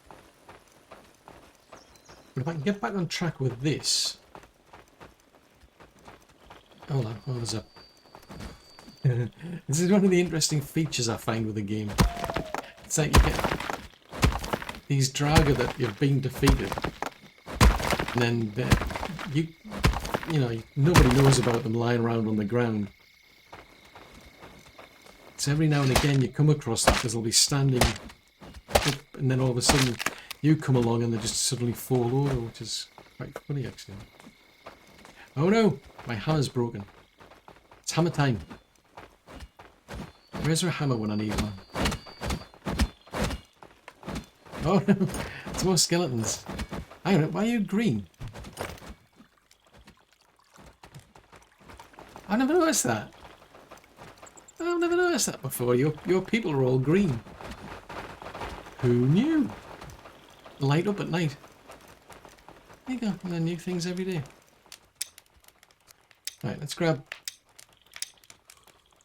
But if I can get back on track with this... Hold on, oh, there's a... This is one of the interesting features I find with the game. It's like you get these Draga that you've been defeated, and then you know, nobody knows about them lying around on the ground. So every now and again you come across that because they'll be standing up, and then all of a sudden you come along and they just suddenly fall over, which is quite funny actually. Oh no, my hammer's broken. It's hammer time. Where's our hammer when I need one? Oh no, it's more skeletons. Hang on, why are you green? I never noticed that. I've never noticed that before. Your people are all green. Who knew? Light up at night. There you go, you learn new things every day. Right, let's grab...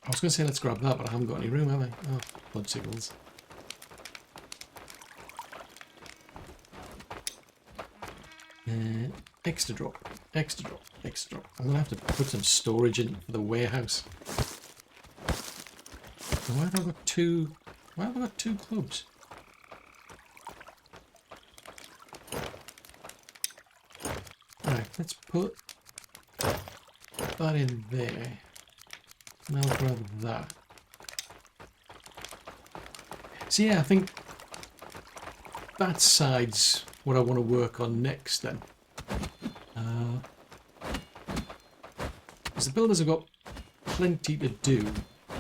I was going to say let's grab that, but I haven't got any room, have I? Oh, fudgesicles. Extra drop, extra drop, extra drop. I'm going to have to put some storage in for the warehouse. Why have I got two? Why have I got two clubs? Right, let's put that in there. And I'll grab that. So yeah, I think that side's what I want to work on next then. Because the builders have got plenty to do.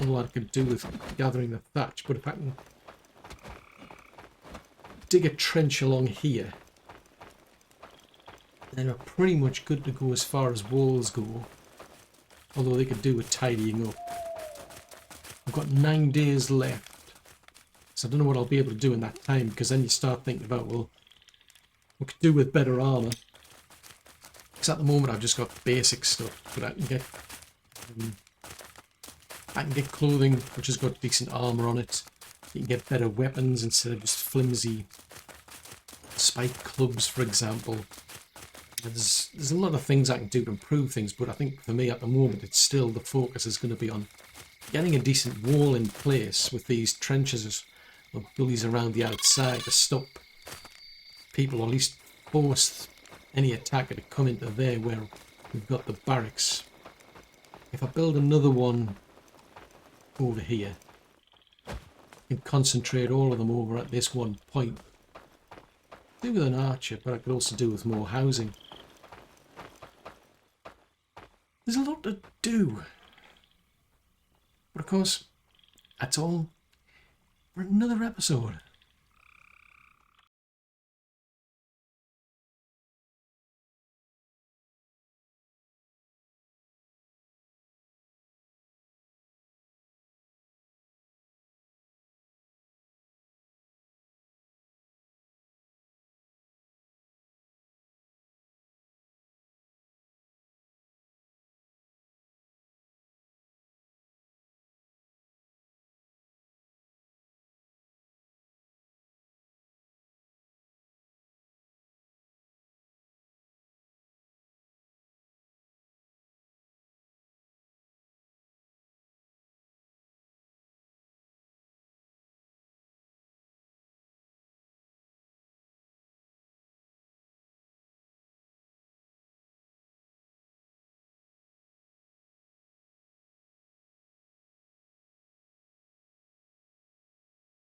A lot I could do with gathering the thatch, but if I can dig a trench along here, then we're pretty much good to go as far as walls go. Although they could do with tidying up. I've got 9 days left. So I don't know what I'll be able to do in that time, because then you start thinking about, well, we could do with better armour. Because at the moment I've just got basic stuff, but I can get clothing which has got decent armour on it. You can get better weapons instead of just flimsy spike clubs, for example. There's a lot of things I can do to improve things, but I think for me at the moment it's still the focus is going to be on getting a decent wall in place with these trenches or gullies around the outside to stop people, or at least force any attacker to come into there where we've got the barracks. If I build another one over here and concentrate all of them over at this one point, do with an archer, but I could also do with more housing. There's a lot to do, but of course that's all for another episode.